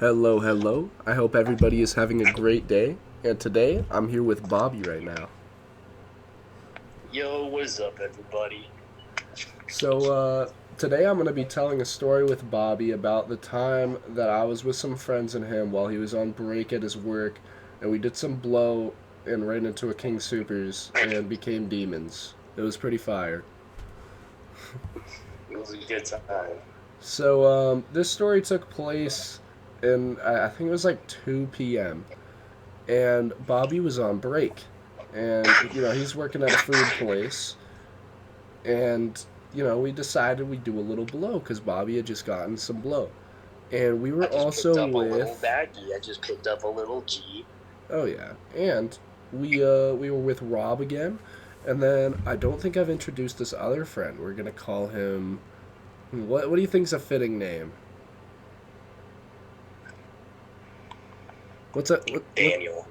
Hello, hello. I hope everybody is having a great day. And today, I'm here with Bobby right now. Yo, what's up, everybody? Today I'm going to be telling a story with Bobby about the time that I was with some friends and him while he was on break at his work, and we did some blow and ran into a King Soopers and became demons. It was pretty fire. It was a good time. This story took place in, I think it was like 2 p.m., and Bobby was on break. And, he's working at a food place, and we decided we'd do a little blow because Bobby had just gotten some blow, and we were I just picked also up a little with baggie. I just picked up a little G. oh yeah, and we were with Rob again, and then I don't think I've introduced this other friend. We're gonna call him what do you think's a fitting name? What's a what? Daniel.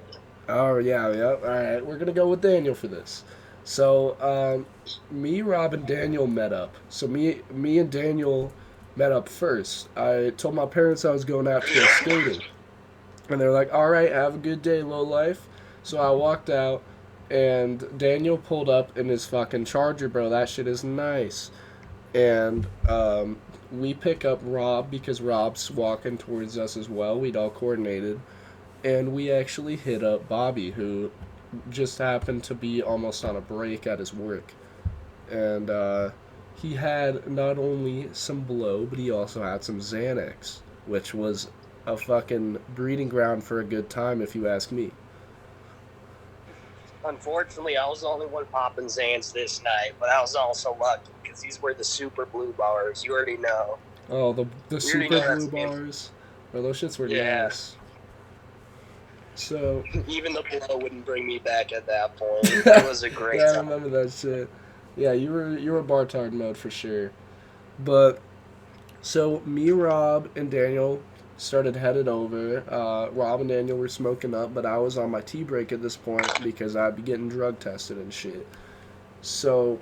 Oh yeah. All right, we're gonna go with Daniel for this. So me, Rob, and Daniel met up. Me and Daniel met up first. I told my parents I was going out to go skating, and they're like, "All right, have a good day, low life." So I walked out, and Daniel pulled up in his fucking Charger, bro. That shit is nice. And we pick up Rob because Rob's walking towards us as well. We'd all coordinated, and we actually hit up Bobby, who just happened to be almost on a break at his work. And he had not only some blow, but he also had some Xanax, which was a fucking breeding ground for a good time, if you ask me. Unfortunately, I was the only one popping Zans this night, but I was also lucky because these were the super blue bars. You already know. Oh, the You already super know blue that's the game. bars. Oh, those shits were Yeah. nice. So, Even the blow wouldn't bring me back at that point. It was a yeah, great I time. remember that shit. Yeah, you were Bartard mode for sure. But So me, Rob, and Daniel started headed over. Rob and Daniel were smoking up, but I was on my tea break at this point because I'd be getting drug tested and shit. So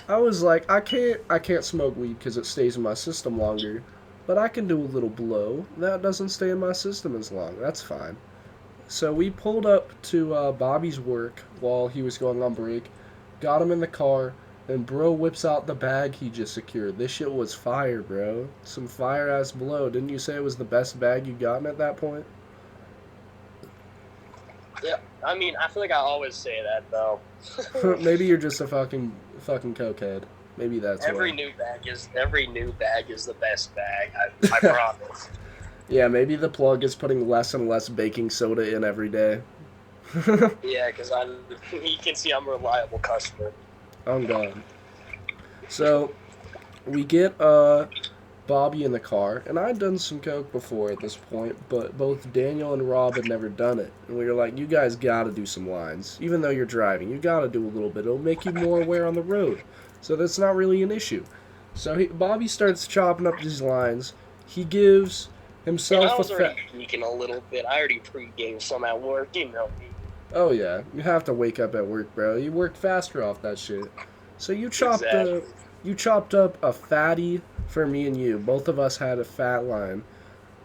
I was like, I can't smoke weed because it stays in my system longer, but I can do a little blow that doesn't stay in my system as long. That's fine. So we pulled up to Bobby's work while he was going on break, got him in the car, and bro whips out the bag he just secured. This shit was fire, bro. Some fire ass blow. Didn't you say it was the best bag you gotten at that point? Yeah. I mean, I feel like I always say that though. Maybe you're just a fucking cokehead. Maybe that's why. Every new bag is the best bag. I promise. Yeah, maybe the plug is putting less and less baking soda in every day. Yeah, because I'm. You can see I'm a reliable customer. Oh god. So we get Bobby in the car, and I'd done some coke before at this point, but both Daniel and Rob had never done it. And we were like, you guys gotta do some lines. Even though you're driving, you gotta do a little bit. It'll make you more aware on the road. So that's not really an issue. Bobby starts chopping up these lines. He gives And I himself a was already fat. geeking a little bit. I already pre-gamed some at work. You know me. Oh yeah, you have to wake up at work, bro. You work faster off that shit. So Exactly. you chopped up a fatty for me and you. Both of us had a fat line.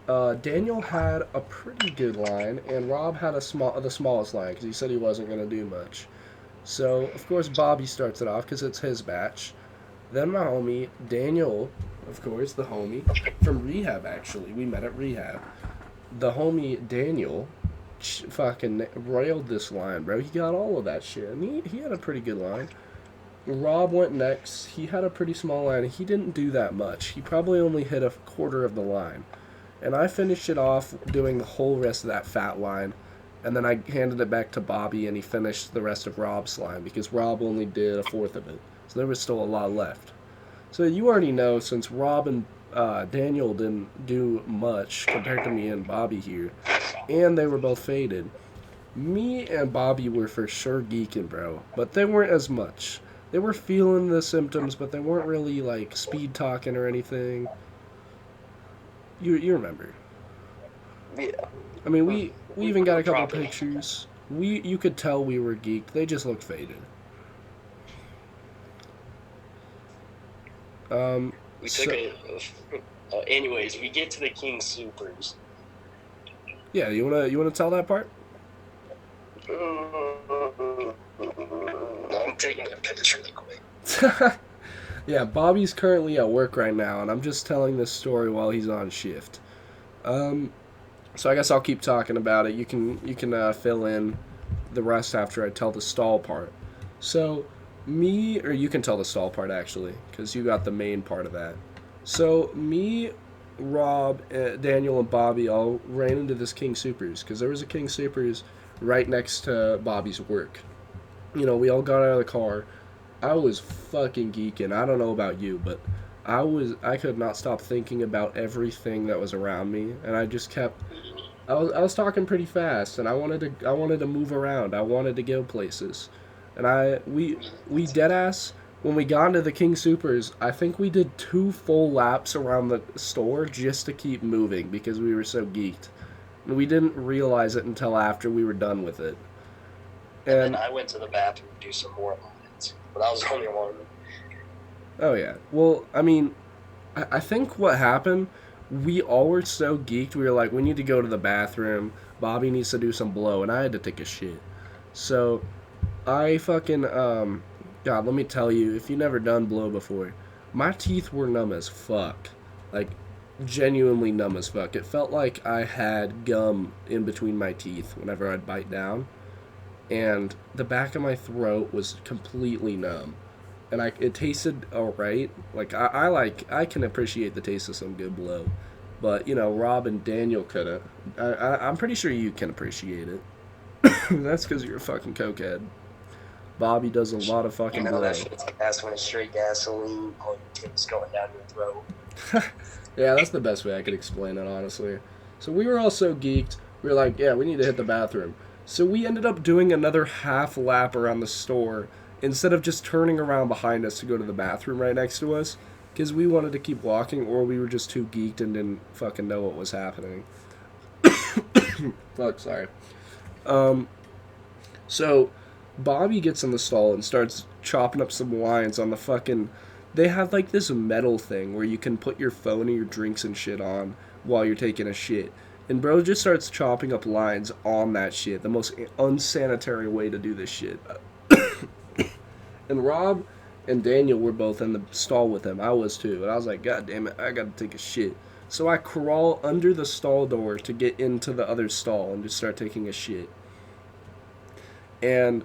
Daniel had a pretty good line, and Rob had the smallest line because he said he wasn't gonna do much. So of course Bobby starts it off because it's his batch. Then my homie Daniel, of course the homie from rehab. Actually, we met at rehab. The homie Daniel fucking railed this line, bro. He got all of that shit, and he had a pretty good line. Rob went next. He had a pretty small line. He didn't do that much. He probably only hit a quarter of the line. And I finished it off doing the whole rest of that fat line. And then I handed it back to Bobby, and he finished the rest of Rob's line because Rob only did a fourth of it. So there was still a lot left. So you already know, since Rob and Daniel didn't do much compared to me and Bobby here, and they were both faded, me and Bobby were for sure geeking, bro. But they weren't as much. They were feeling the symptoms, but they weren't really like speed talking or anything. You remember? Yeah. I mean, we even got We're a couple dropping. pictures. You could tell we were geeked. They just looked faded. Um, We took so a. Anyways, we get to the King Supers. Yeah, you wanna tell that part? I'm taking a piss really quick. Yeah, Bobby's currently at work right now, and I'm just telling this story while he's on shift. Um, so I guess I'll keep talking about it. You can fill in the rest after I tell the stall part. So or you can tell the stall part actually, because you got the main part of that. So me, Rob, Daniel, and Bobby all ran into this King Soopers because there was a King Soopers right next to Bobby's work. We all got out of the car. I was fucking geeking. I don't know about you, but I could not stop thinking about everything that was around me, and I just kept I was talking pretty fast, and I wanted to move around. I wanted to go places, and we dead ass when we got into the King Supers. I think we did 2 full laps around the store just to keep moving because we were so geeked. And we didn't realize it until after we were done with it. And then And I went to the bathroom to do some more lines, but I was the only one. oh yeah, well I mean I think what happened, we all were so geeked. We were like, we need to go to the bathroom. Bobby needs to do some blow, and I had to take a shit. So I fucking God, let me tell you, if you never done blow before, my teeth were numb as fuck, like genuinely numb as fuck. It felt like I had gum in between my teeth whenever I'd bite down, and the back of my throat was completely numb. And it tasted alright. Like I can appreciate the taste of some good blow, but Rob and Daniel couldn't. I'm pretty sure you can appreciate it. That's because you're a fucking cokehead. Bobby does a lot of fucking blow. That shit's gas when it's straight gasoline. All your tips going down your throat. Yeah, that's the best way I could explain it, honestly. So we were all so geeked. We were like, yeah, we need to hit the bathroom. So we ended up doing another half lap around the store instead of just turning around behind us to go to the bathroom right next to us because we wanted to keep walking, or we were just too geeked and didn't fucking know what was happening. Fuck, sorry. Um, so Bobby gets in the stall and starts chopping up some lines on the fucking. They have like this metal thing where you can put your phone and your drinks and shit on while you're taking a shit. And bro just starts chopping up lines on that shit. The most unsanitary way to do this shit. And Rob and Daniel were both in the stall with him. I was too. And I was like, God damn it, I gotta take a shit. So I crawl under the stall door to get into the other stall and just start taking a shit. And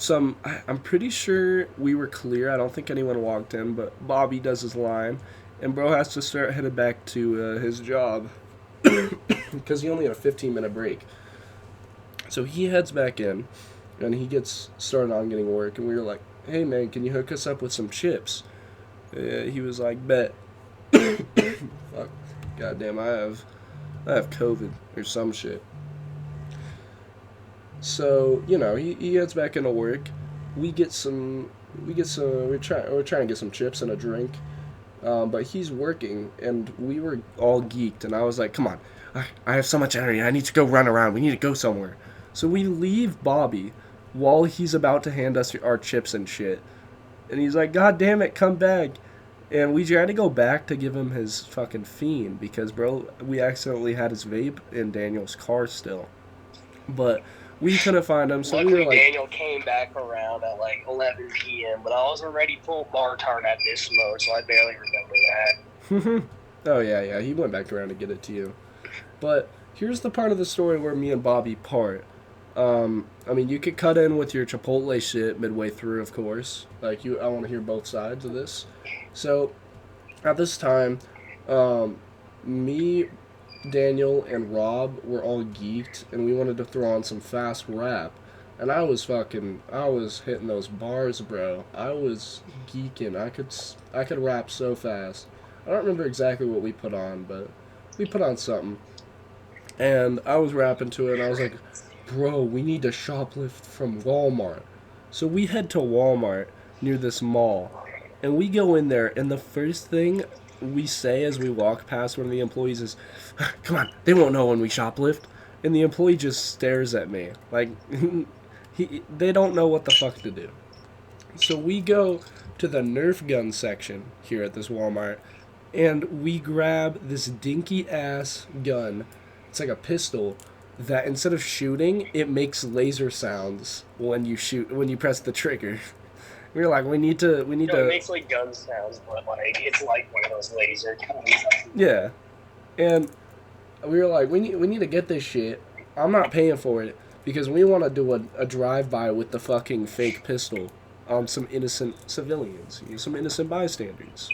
I'm pretty sure we were clear. I don't think anyone walked in, but Bobby does his line. And bro has to start headed back to his job because he only had a 15-minute break. So he heads back in and he gets started on getting work. And we were like, hey man, can you hook us up with some chips? He was like, bet. Fuck. Goddamn, I have COVID or some shit. So he heads back into work. We're trying to get some chips and a drink. But he's working, and we were all geeked, and I was like, come on, I have so much energy, I need to go run around, we need to go somewhere. So we leave Bobby while he's about to hand us our chips and shit. And he's like, God damn it, come back. And we tried to go back to give him his fucking fiend, because, bro, we accidentally had his vape in Daniel's car still. But we couldn't find him, so Luckily, we were like... Daniel came back around at like 11 p.m., but I was already full bar tart at this mode, so I barely remember that. Oh, yeah, he went back around to get it to you. But here's the part of the story where me and Bobby part. I mean, you could cut in with your Chipotle shit midway through, of course. I want to hear both sides of this. So, at this time, me, Daniel, and Rob were all geeked, and we wanted to throw on some fast rap. And I was hitting those bars, bro. I was geeking. I could rap so fast. I don't remember exactly what we put on, but we put on something. And I was rapping to it, and I was like, bro, we need to shoplift from Walmart. So we head to Walmart near this mall, and we go in there, and the first thing we say as we walk past one of the employees is, come on, they won't know when we shoplift. And the employee just stares at me like they don't know what the fuck to do. So we go to the Nerf gun section here at this Walmart, and we grab this dinky ass gun. It's like a pistol, that instead of shooting, it makes laser sounds when you shoot when you press the trigger. We were like, we need No, it to, makes like gun sounds, but like it's like one of those laser guns. yeah. And we were like, we need to get this shit. I'm not paying for it because we want to do a drive by with the fucking fake pistol on some innocent civilians, some innocent bystanders.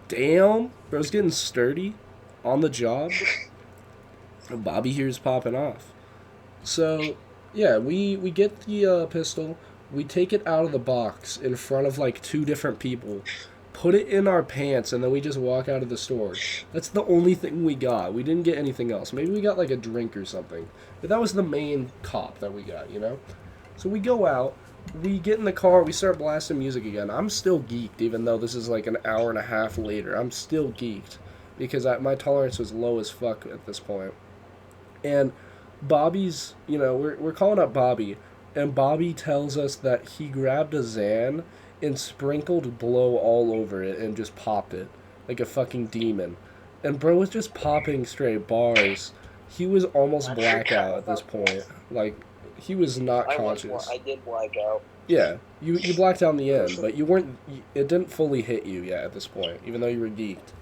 Damn, bro's getting sturdy on the job. Bobby here's popping off. So, yeah, we get the pistol. We take it out of the box in front of like two different people, put it in our pants, and then we just walk out of the store. That's the only thing we got. We didn't get anything else. Maybe we got like a drink or something. But that was the main cop that we got, you know? So we go out, we get in the car, we start blasting music again. I'm still geeked, even though this is like an hour and a half later. I'm still geeked because my tolerance was low as fuck at this point. And Bobby's, we're calling up Bobby, and Bobby tells us that he grabbed a Xan and sprinkled blow all over it and just popped it like a fucking demon. And bro was just popping straight bars. He was almost blackout at this point. Like, he was not conscious. I did black out. Yeah, you blacked out in the end, but you weren't. It didn't fully hit you yet at this point, even though you were geeked.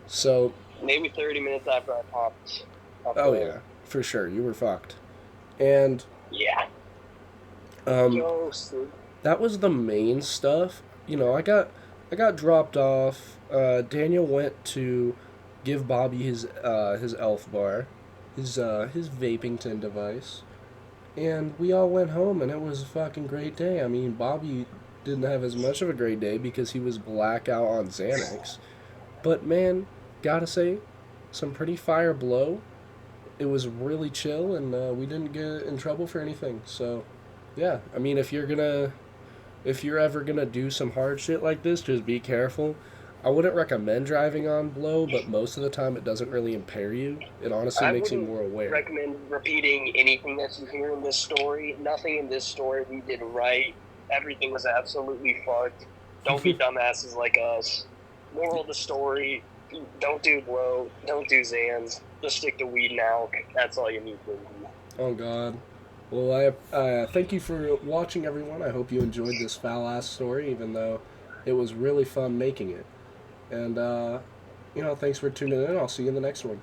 So. Maybe 30 minutes after I popped. Oh yeah, for sure, you were fucked. And yeah. That was the main stuff. I got dropped off. Daniel went to give Bobby his elf bar, his vapington device, and we all went home, and it was a fucking great day. I mean, Bobby didn't have as much of a great day because he was blackout on Xanax, but man, gotta say, some pretty fire blow. It was really chill, and we didn't get in trouble for anything. So, yeah. I mean, if you're ever gonna do some hard shit like this, just be careful. I wouldn't recommend driving on blow, but most of the time it doesn't really impair you. It honestly makes you more aware. I recommend repeating anything that you hear in this story. Nothing in this story we did right. Everything was absolutely fucked. Don't be dumbasses like us. Moral of the story: don't do blow. Don't do Xans. Just stick to weed now. That's all you need to do. Oh God. Well, I thank you for watching, everyone. I hope you enjoyed this foul-ass story, even though it was really fun making it. And, thanks for tuning in. I'll see you in the next one.